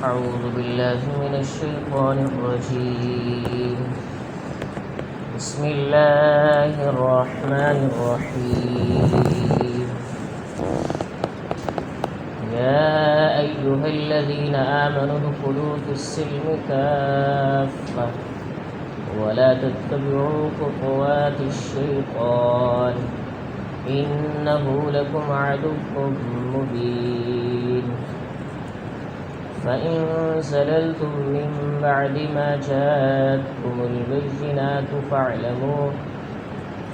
أعوذ بالله من الشيطان الرجيم. بسم الله الرحمن الرحيم. يا أيها الذين آمنوا ادخلوا في السلم كافة ولا تتبعوا خطوات الشيطان إنه لكم عدو مبين. فإن زللتم من بعد ما جاءتكم البينات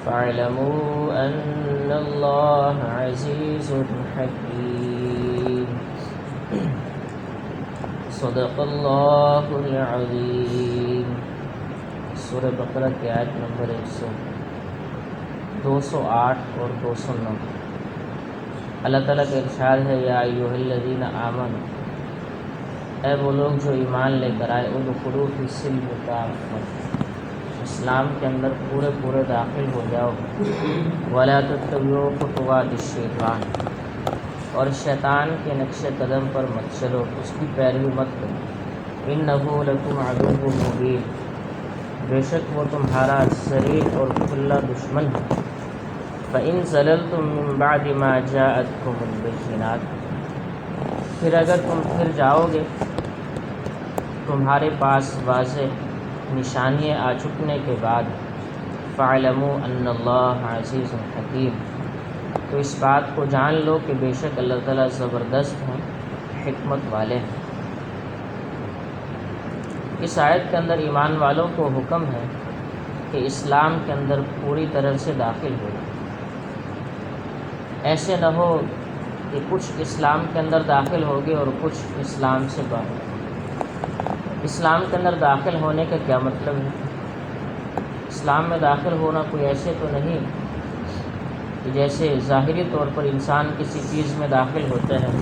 فاعلموا أن الله عزيز حكيم. صدق اللہ العظیم. سورہ بقرہ کی آیت نمبر 208 اور 209. اللہ تعالیٰ کا ارشاد ہے یا ایھا الذین آمنوا، اے وہ لوگ جو ایمان لے کر آئے، ادخلوا فی السلم کافۃ، اسلام کے اندر پورے داخل ہو جاؤ. ولا تتبعوا خطوات الشیطان، اور شیطان کے نقش قدم پر مت چلو، اس کی پیروی مت کرو. انہ لکم عدو مبین، بے شک وہ تمہارا صریح اور کھلا دشمن ہے. فإن زللتم من بعد ما جاءتكم البینات، پھر اگر تم پھر جاؤ گے تمہارے پاس واضح نشانیاں آ چکنے کے بعد، فاعلموا ان اللہ عزیز حکیم، تو اس بات کو جان لو کہ بے شک اللہ تعالیٰ زبردست ہیں، حکمت والے ہیں. اس آیت کے اندر ایمان والوں کو حکم ہے کہ اسلام کے اندر پوری طرح سے داخل ہو. ایسے نہ ہو کہ کچھ اسلام کے اندر داخل ہوگے اور کچھ اسلام سے باہر. اسلام کے اندر داخل ہونے کا کیا مطلب ہے؟ اسلام میں داخل ہونا کوئی ایسے تو نہیں کہ جیسے ظاہری طور پر انسان کسی چیز میں داخل ہوتے ہیں،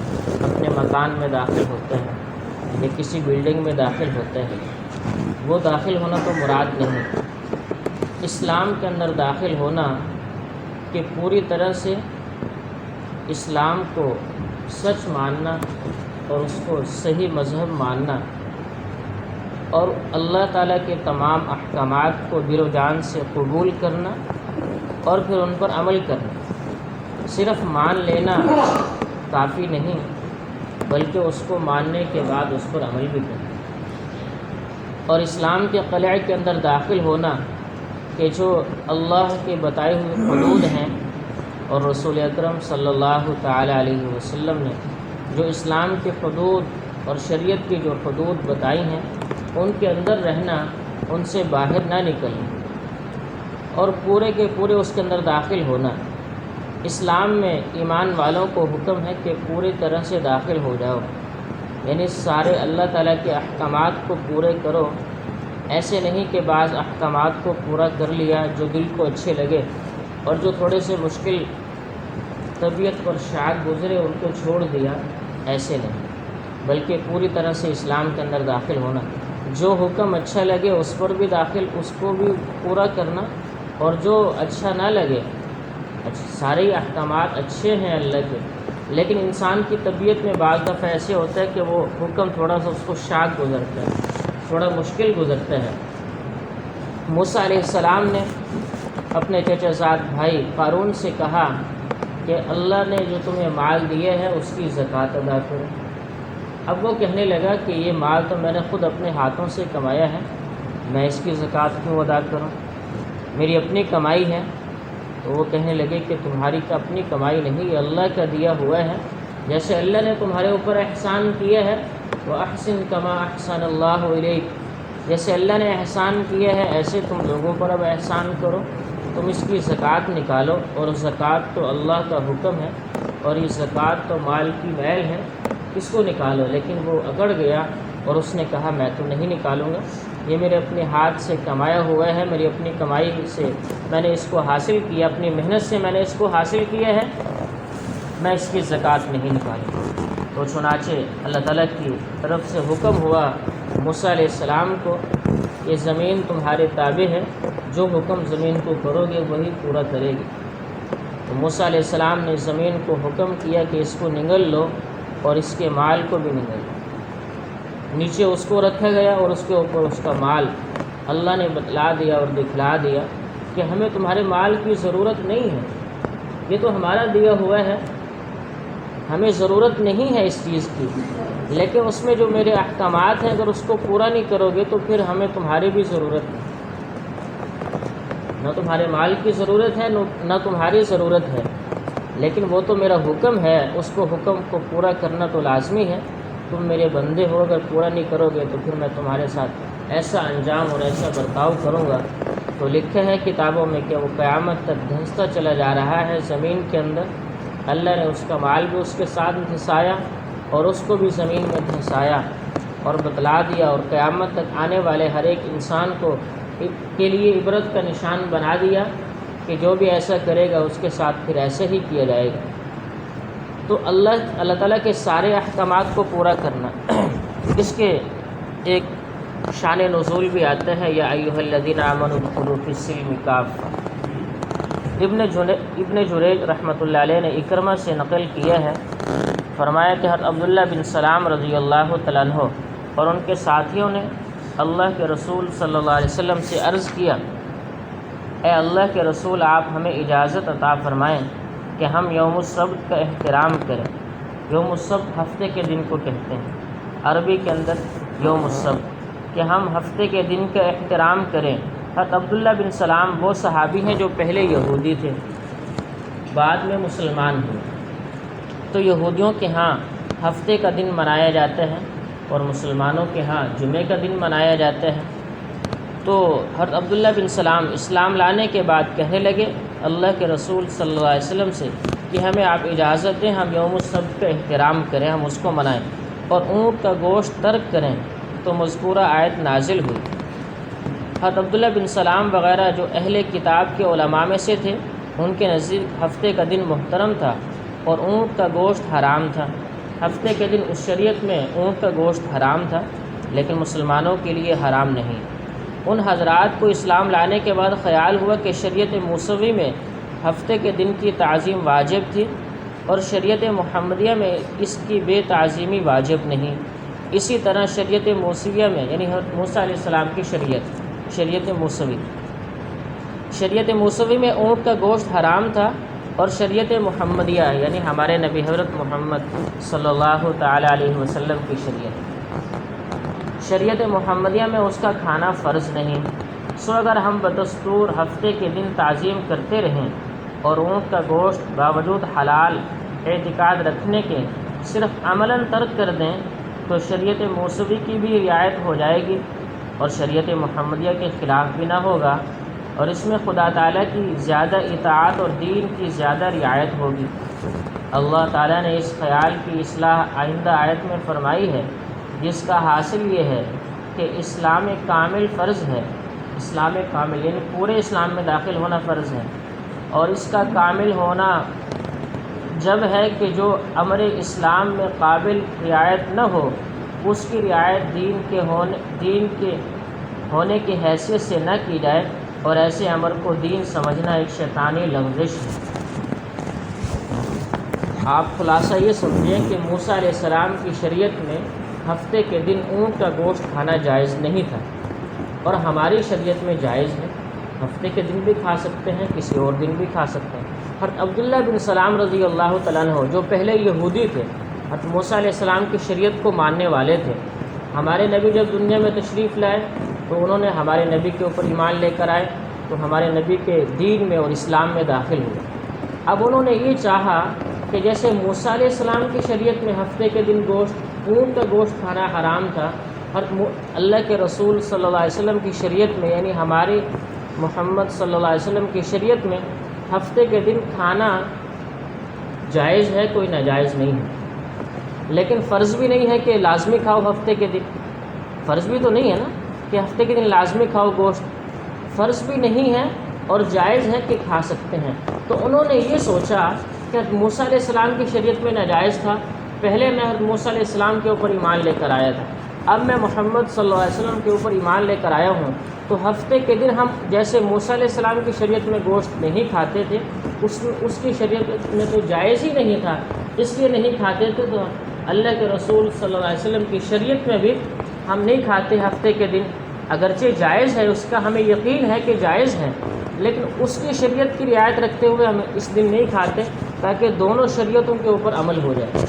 اپنے مکان میں داخل ہوتے ہیں یا کسی بلڈنگ میں داخل ہوتے ہیں، وہ داخل ہونا تو مراد نہیں. اسلام کے اندر داخل ہونا کہ پوری طرح سے اسلام کو سچ ماننا اور اس کو صحیح مذہب ماننا اور اللہ تعالیٰ کے تمام احکامات کو دل و جان سے قبول کرنا اور پھر ان پر عمل کرنا. صرف مان لینا کافی نہیں، بلکہ اس کو ماننے کے بعد اس پر عمل بھی کرنا. اور اسلام کے قلعے کے اندر داخل ہونا کہ جو اللہ کے بتائے ہوئے حدود ہیں اور رسول اکرم صلی اللہ تعالی علیہ وسلم نے جو اسلام کے حدود اور شریعت کی جو حدود بتائی ہیں ان کے اندر رہنا، ان سے باہر نہ نکلنا اور پورے کے پورے اس کے اندر داخل ہونا. اسلام میں ایمان والوں کو حکم ہے کہ پوری طرح سے داخل ہو جاؤ، یعنی سارے اللہ تعالیٰ کے احکامات کو پورے کرو. ایسے نہیں کہ بعض احکامات کو پورا کر لیا جو دل کو اچھے لگے اور جو تھوڑے سے مشکل طبیعت پر شاید گزرے ان کو چھوڑ دیا. ایسے نہیں، بلکہ پوری طرح سے اسلام کے اندر داخل ہونا. جو حکم اچھا لگے اس پر بھی داخل، اس کو بھی پورا کرنا، اور جو اچھا نہ لگے، سارے احکامات اچھے ہیں اللہ کے، لیکن انسان کی طبیعت میں بعض دفعہ ایسے ہوتا ہے کہ وہ حکم تھوڑا سا اس کو شاق گزرتا ہے، تھوڑا مشکل گزرتا ہے. موسیٰ علیہ السلام نے اپنے چچا زاد بھائی قارون سے کہا کہ اللہ نے جو تمہیں مال دیے ہے اس کی زکوٰۃ ادا کرو. اب وہ کہنے لگا کہ یہ مال تو میں نے خود اپنے ہاتھوں سے کمایا ہے، میں اس کی زکوٰۃ کیوں ادا کروں؟ میری اپنی کمائی ہے. تو وہ کہنے لگے کہ تمہاری کا اپنی کمائی نہیں، یہ اللہ کا دیا ہوا ہے. جیسے اللہ نے تمہارے اوپر احسان کیا ہے، وَأَحْسِن كَمَا أَحْسَنَ اللَّهُ إِلَيْكَ، جیسے اللہ نے احسان کیا ہے ایسے تم لوگوں پر اب احسان کرو. تم اس کی زکوٰۃ نکالو، اور زکوٰۃ تو اللہ کا حکم ہے اور یہ زکوٰۃ تو مال کی میل ہے، اس کو نکالو. لیکن وہ اکڑ گیا اور اس نے کہا میں تو نہیں نکالوں گا، یہ میرے اپنے ہاتھ سے کمایا ہوا ہے، میری اپنی کمائی سے میں نے اس کو حاصل کیا، اپنی محنت سے میں نے اس کو حاصل کیا ہے، میں اس کی زکوٰۃ نہیں نکالوں. تو چنانچہ اللہ تعالیٰ کی طرف سے حکم ہوا موسیٰ علیہ السلام کو، یہ زمین تمہارے تابع ہے، جو حکم زمین کو کرو گے وہی پورا کرے گی. تو موسیٰ علیہ السلام نے زمین کو حکم کیا کہ اس کو نگل لو اور اس کے مال کو بھی نگل لو. نیچے اس کو رکھا گیا اور اس کے اوپر اس کا مال۔ اللہ نے بتلا دیا اور دکھلا دیا کہ ہمیں تمہارے مال کی ضرورت نہیں ہے، یہ تو ہمارا دیا ہوا ہے، ہمیں ضرورت نہیں ہے اس چیز کی، لیکن اس میں جو میرے احکامات ہیں اگر اس کو پورا نہیں کرو گے تو پھر ہمیں تمہاری بھی ضرورت ہے، نہ تمہارے مال کی ضرورت ہے نہ تمہاری ضرورت ہے، لیکن وہ تو میرا حکم ہے، اس کو حکم کو پورا کرنا تو لازمی ہے، تم میرے بندے ہو، اگر پورا نہیں کرو گے تو پھر میں تمہارے ساتھ ایسا انجام اور ایسا برتاؤ کروں گا۔ تو لکھا ہے کتابوں میں کہ وہ قیامت تک دھنستا چلا جا رہا ہے زمین کے اندر، اللہ نے اس کا مال بھی اس کے ساتھ دھنسایا اور اس کو بھی زمین میں دھنسایا اور بتلا دیا، اور قیامت تک آنے والے ہر ایک انسان کو کے لیے عبرت کا نشان بنا دیا کہ جو بھی ایسا کرے گا اس کے ساتھ پھر ایسے ہی کیا جائے گا۔ تو اللہ تعالیٰ کے سارے احکامات کو پورا کرنا، اس کے ایک شان نزول بھی آتا ہے، یا ایھا الذین آمنوا ادخلوا فی السلم کافہ۔ ابن جریج رحمۃ اللہ علیہ نے اکرمہ سے نقل کیا ہے، فرمایا کہ حضرت عبداللہ بن سلام رضی اللہ تعالیٰ عنہ اور ان کے ساتھیوں نے اللہ کے رسول صلی اللہ علیہ وسلم سے عرض کیا، اے اللہ کے رسول، آپ ہمیں اجازت عطا فرمائیں کہ ہم یوم السبت کا احترام کریں۔ یوم السبت ہفتے کے دن کو کہتے ہیں، عربی کے اندر یوم السبت، کہ ہم ہفتے کے دن کا احترام کریں۔ حضرت عبداللہ بن سلام وہ صحابی ہیں جو پہلے یہودی تھے، بعد میں مسلمان ہوئے۔ تو یہودیوں کے ہاں ہفتے کا دن منایا جاتا ہے اور مسلمانوں کے ہاں جمعے کا دن منایا جاتا ہے۔ تو حضرت عبداللہ بن سلام اسلام لانے کے بعد کہنے لگے اللہ کے رسول صلی اللہ علیہ وسلم سے کہ ہمیں آپ اجازت دیں ہم یوم السبت کا احترام کریں، ہم اس کو منائیں اور اونٹ کا گوشت ترک کریں۔ تو مذکورہ آیت نازل ہوئی۔ حضرت عبداللہ بن سلام وغیرہ جو اہل کتاب کے علماء میں سے تھے، ان کے نزدیک ہفتے کا دن محترم تھا اور اونٹ کا گوشت حرام تھا۔ ہفتے کے دن اس شریعت میں اونٹ کا گوشت حرام تھا، لیکن مسلمانوں کے لیے حرام نہیں۔ ان حضرات کو اسلام لانے کے بعد خیال ہوا کہ شریعت موسوی میں ہفتے کے دن کی تعظیم واجب تھی اور شریعت محمدیہ میں اس کی بے تعظیمی واجب نہیں۔ اسی طرح شریعت موسویہ میں، یعنی حضرت موسیٰ علیہ السلام کی شریعت موسوی میں اونٹ کا گوشت حرام تھا، اور شریعت محمدیہ یعنی ہمارے نبی حضرت محمد صلی اللہ تعالیٰ علیہ وسلم کی شریعت محمدیہ میں اس کا کھانا فرض نہیں۔ سو اگر ہم بدستور ہفتے کے دن تعظیم کرتے رہیں اور اونٹ کا گوشت باوجود حلال اعتقاد رکھنے کے صرف عملاً ترک کر دیں تو شریعت موسوی کی بھی رعایت ہو جائے گی اور شریعت محمدیہ کے خلاف بھی نہ ہوگا، اور اس میں خدا تعالیٰ کی زیادہ اطاعت اور دین کی زیادہ رعایت ہوگی۔ اللہ تعالیٰ نے اس خیال کی اصلاح آئندہ آیت میں فرمائی ہے، جس کا حاصل یہ ہے کہ اسلام کامل فرض ہے۔ اسلام کامل یعنی پورے اسلام میں داخل ہونا فرض ہے، اور اس کا کامل ہونا جب ہے کہ جو امر اسلام میں قابل رعایت نہ ہو اس کی رعایت دین کے ہونے کی حیثیت سے نہ کی جائے، اور ایسے امر کو دین سمجھنا ایک شیطانی لغزش ہے۔ آپ خلاصہ یہ سمجھیں کہ موسیٰ علیہ السلام کی شریعت میں ہفتے کے دن اونٹ کا گوشت کھانا جائز نہیں تھا، اور ہماری شریعت میں جائز ہے، ہفتے کے دن بھی کھا سکتے ہیں، کسی اور دن بھی کھا سکتے ہیں۔ حضرت عبداللہ بن سلام رضی اللہ تعالیٰ عنہ جو پہلے یہودی تھے، حضرت موسیٰ علیہ السلام کی شریعت کو ماننے والے تھے۔ ہمارے نبی جب دنیا میں تشریف لائے تو انہوں نے ہمارے نبی کے اوپر ایمان لے کر آئے، تو ہمارے نبی کے دین میں اور اسلام میں داخل ہوئے۔ اب انہوں نے یہ چاہا کہ جیسے موسیٰ علیہ السلام کی شریعت میں ہفتے کے دن اونٹ کا گوشت کھانا حرام تھا، اور اللہ کے رسول صلی اللہ علیہ وسلم کی شریعت میں یعنی ہماری محمد صلی اللہ علیہ وسلم کی شریعت میں ہفتے کے دن کھانا جائز ہے، کوئی ناجائز نہیں ہے، لیکن فرض بھی نہیں ہے کہ لازمی کھاؤ ہفتے کے دن۔ فرض بھی تو نہیں ہے نا کہ ہفتے کے دن لازمی کھاؤ گوشت، فرض بھی نہیں ہے اور جائز ہے کہ کھا سکتے ہیں۔ تو انہوں نے یہ سوچا کہ موسیٰ علیہ السلام کی شریعت میں ناجائز تھا، پہلے میں موسیٰ علیہ السلام کے اوپر ایمان لے کر آیا تھا، اب میں محمد صلی اللہ علیہ وسلم کے اوپر ایمان لے کر آیا ہوں، تو ہفتے کے دن ہم جیسے موسیٰ علیہ السلام کی شریعت میں گوشت نہیں کھاتے تھے، اس کی شریعت میں تو جائز ہی نہیں تھا، اس لیے نہیں کھاتے تھے، تو اللہ کے رسول صلی اللہ علیہ وسلم کی شریعت میں بھی ہم نہیں کھاتے ہفتے کے دن، اگرچہ جائز ہے، اس کا ہمیں یقین ہے کہ جائز ہے، لیکن اس کی شریعت کی رعایت رکھتے ہوئے ہم اس دن نہیں کھاتے تاکہ دونوں شریعتوں کے اوپر عمل ہو جائے۔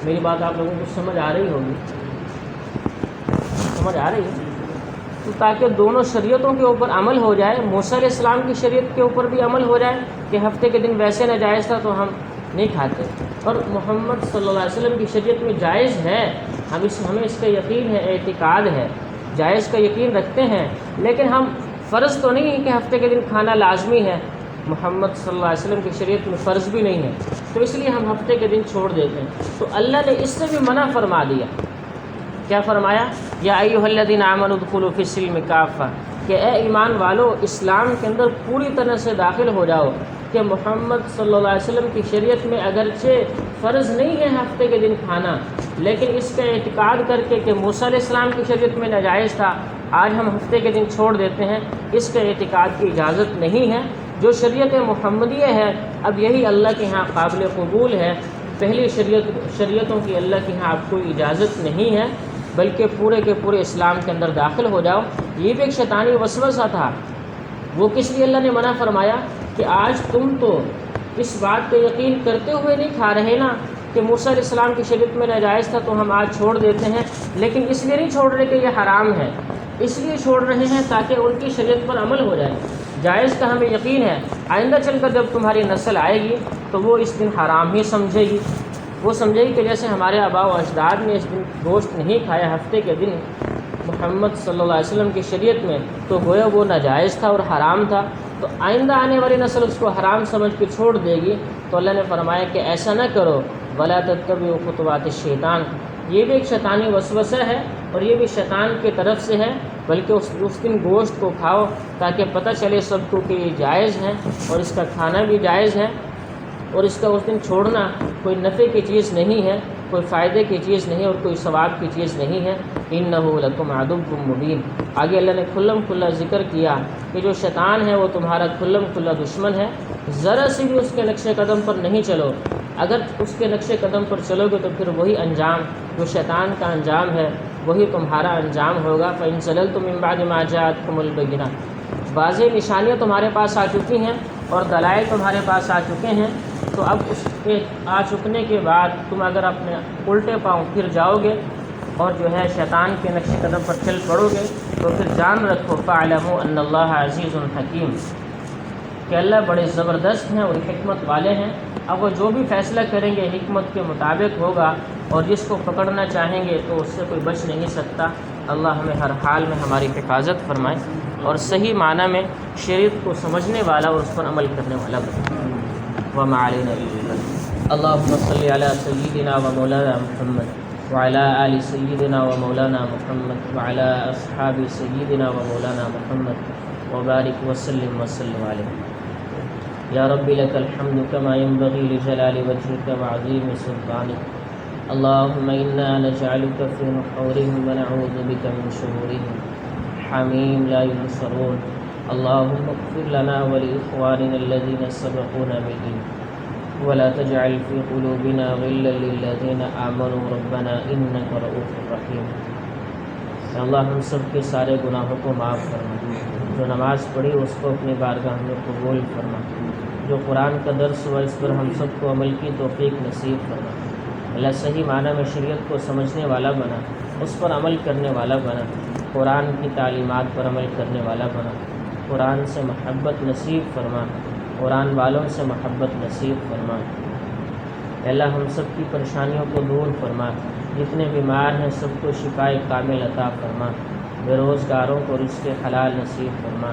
میری بات آپ لوگوں کو سمجھ آ رہی ہوگی؟ سمجھ آ رہی ہے؟ تو تاکہ دونوں شریعتوں کے اوپر عمل ہو جائے، موسیٰ علیہ السلام کی شریعت کے اوپر بھی عمل ہو جائے کہ ہفتے کے دن ویسے ناجائز تھا تو ہم نہیں کھاتے، اور محمد صلی اللہ علیہ وسلم کی شریعت میں جائز ہے، ہمیں اس کا یقین ہے، اعتقاد ہے، جائز کا یقین رکھتے ہیں، لیکن ہم فرض تو نہیں ہے کہ ہفتے کے دن کھانا لازمی ہے، محمد صلی اللہ علیہ وسلم کی شریعت میں فرض بھی نہیں ہے، تو اس لیے ہم ہفتے کے دن چھوڑ دیتے ہیں۔ تو اللہ نے اس سے بھی منع فرما دیا، کیا فرمایا؟ یا ایھا الذین آمنوا ادخلوا فی السلم کافہ، کہ اے ایمان والو اسلام کے اندر پوری طرح سے داخل ہو جاؤ، کہ محمد صلی اللہ علیہ وسلم کی شریعت میں اگرچہ فرض نہیں ہے ہفتے کے دن کھانا، لیکن اس کا اعتقاد کر کے کہ موسیٰ علیہ السلام کی شریعت میں ناجائز تھا، آج ہم ہفتے کے دن چھوڑ دیتے ہیں، اس کے اعتقاد کی اجازت نہیں ہے۔ جو شریعت محمدیہ ہے اب یہی اللہ کے ہاں قابل قبول ہے، پہلی شریعتوں کی اللہ کے ہاں آپ کو اجازت نہیں ہے، بلکہ پورے کے پورے اسلام کے اندر داخل ہو جاؤ۔ یہ بھی ایک شیطانی وسوسہ تھا، وہ کس لیے اللہ نے منع فرمایا کہ آج تم تو اس بات پہ یقین کرتے ہوئے نہیں کھا رہے نا کہ موسیٰ علیہ السلام کی شریعت میں ناجائز تھا تو ہم آج چھوڑ دیتے ہیں، لیکن اس لیے نہیں چھوڑ رہے کہ یہ حرام ہے، اس لیے چھوڑ رہے ہیں تاکہ ان کی شریعت پر عمل ہو جائے۔ جائز کا ہمیں یقین ہے، آئندہ چل کر جب تمہاری نسل آئے گی تو وہ اس دن حرام ہی سمجھے گی، وہ سمجھے گی کہ جیسے ہمارے آباء و اجداد نے اس دن گوشت نہیں کھایا ہفتے کے دن محمد صلی اللہ علیہ وسلم کی شریعت میں، تو گویا وہ ناجائز تھا اور حرام تھا، تو آئندہ آنے والی نسل اس کو حرام سمجھ کے چھوڑ دے گی۔ تو اللہ نے فرمایا کہ ایسا نہ کرو، ولا تتبعوا خطوات الشیطان، یہ بھی ایک شیطانی وسوسہ ہے اور یہ بھی شیطان کی طرف سے ہے، بلکہ اس دن گوشت کو کھاؤ تاکہ پتہ چلے سب کو کہ یہ جائز ہے اور اس کا کھانا بھی جائز ہے، اور اس کا اس دن چھوڑنا کوئی نفع کی چیز نہیں ہے، کوئی فائدے کی چیز نہیں اور کوئی ثواب کی چیز نہیں ہے۔ انہ لکم عدو مبین، آگے اللہ نے کھلم کھلا ذکر کیا کہ جو شیطان ہے وہ تمہارا کھلم کھلا دشمن ہے، ذرا سی بھی اس کے نقش قدم پر نہیں چلو، اگر اس کے نقش قدم پر چلو گے تو پھر وہی انجام جو شیطان کا انجام ہے وہی تمہارا انجام ہوگا۔ فإن زللتم من بعد ما جاءتكم البینات، واضح نشانیاں تمہارے پاس آ چکی ہیں اور دلائل تمہارے پاس آ چکے ہیں، تو اب اس کے آ چکنے کے بعد تم اگر اپنے الٹے پاؤں پھر جاؤ گے اور جو ہے شیطان کے نقش قدم پر چل پڑو گے تو پھر جان رکھو فاعلموا ان اللہ عزیز حکیم، کہ اللہ بڑے زبردست ہیں اور حکمت والے ہیں۔ اب وہ جو بھی فیصلہ کریں گے حکمت کے مطابق ہوگا، اور جس کو پکڑنا چاہیں گے تو اس سے کوئی بچ نہیں سکتا۔ اللہ ہمیں ہر حال میں ہماری حفاظت فرمائے اور صحیح معنی میں شریعت کو سمجھنے والا اور اس پر عمل کرنے والا بنائے۔ وما علینا الا البلاغ۔ اللہم صلی علی سیدنا و مولانا محمد وعلی آل سیدنا و مولانا محمد وعلی اصحاب سیدنا و مولانا محمد وبارک وسلم علیہ۔ یا رب لک الحمد کما ينبغی لجلال وجهک وعظیم سلطانک۔ اللہم انا نجعلک فی نحورهم ونعوذ بک من شرورهم حمیم لا ينصرون۔ اللہم اغفر لنا ولاخواننا الذین سبقونا بالایمان ولا تجعل فی قلوبنا غلا للذین آمنوا ربنا انک رؤوف رحیم۔ اللہ ہم سب کے سارے گناہوں کو معاف فرما، جو نماز پڑھی اس کو اپنی بارگاہ میں قبول فرما، جو قرآن کا درس ہوا اس پر ہم سب کو عمل کی توفیق نصیب فرما۔ اللہ صحیح معنی میں شریعت کو سمجھنے والا بنا، اس پر عمل کرنے والا بنا، قرآن کی تعلیمات پر عمل کرنے والا بنا، قرآن سے محبت نصیب فرما، قرآن والوں سے محبت نصیب فرما۔ اللہ ہم سب کی پریشانیوں کو دور فرما، جتنے بیمار ہیں سب کو شفائے کامل عطا فرما، بے روزگاروں کو رزق حلال نصیب فرما،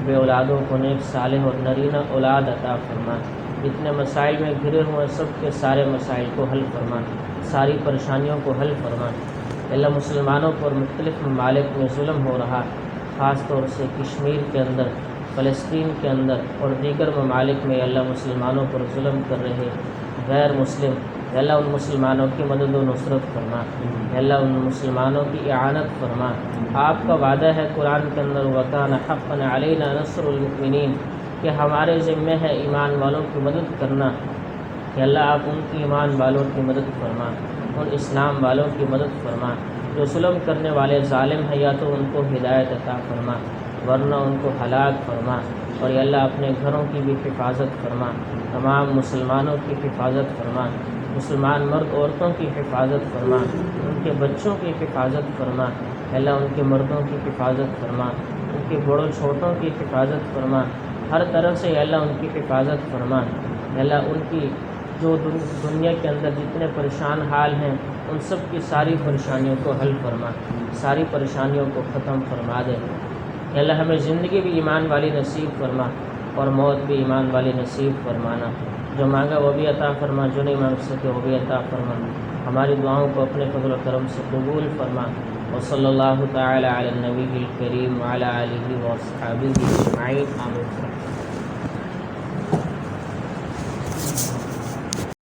بے اولادوں کو نیک صالح اور نرینہ اولاد عطا فرما، جتنے مسائل میں گھرے ہوئے سب کے سارے مسائل کو حل فرما، ساری پریشانیوں کو حل فرما۔ اللہ مسلمانوں پر مختلف ممالک میں ظلم ہو رہا، خاص طور سے کشمیر کے اندر، فلسطین کے اندر اور دیگر ممالک میں اللہ مسلمانوں پر ظلم کر رہے غیر مسلم، اللہ ان مسلمانوں کی مدد و نصرت فرما، اللہ ان مسلمانوں کی اعانت فرما۔ آپ کا وعدہ ہے قرآن کے اندر وَكَانَ حَقًّا عَلَيْنَا نَصْرُ الْمُؤْمِنِينَ، کہ ہمارے ذمہ ہے ایمان والوں کی مدد کرنا، کہ اللہ آپ ان کی ایمان والوں کی مدد فرما، ان اسلام والوں کی مدد فرما، جو ظلم کرنے والے ظالم ہیں یا تو ان کو ہدایت عطا فرما ورنہ ان کو ہلاک فرما، اور یا اللہ اپنے گھروں کی بھی حفاظت فرما، تمام مسلمانوں کی حفاظت فرما، مسلمان مرد عورتوں کی حفاظت فرما، ان کے بچوں کی حفاظت فرما، یا اللہ ان کے مردوں کی حفاظت فرما، ان کے بڑوں چھوٹوں کی حفاظت فرما، ہر طرف سے یا اللہ ان کی حفاظت فرما، یا اللہ ان کی جو دنیا کے اندر جتنے پریشان حال ہیں ان سب کی ساری پریشانیوں کو حل فرما، ساری پریشانیوں کو ختم فرما دے، یا اللہ ہمیں زندگی بھی ایمان والی نصیب فرما اور موت بھی ایمان والی نصیب فرمانا، جو مانگا وہ بھی عطا فرما، جو نہیں مانگ سکے وہ بھی عطا فرما، ہماری دعاؤں کو اپنے فضل و کرم سے قبول فرما، وصلی اللہ تعالی علی النبی الکریم وعلی آلہ واصحابہ اجمعین، آمین۔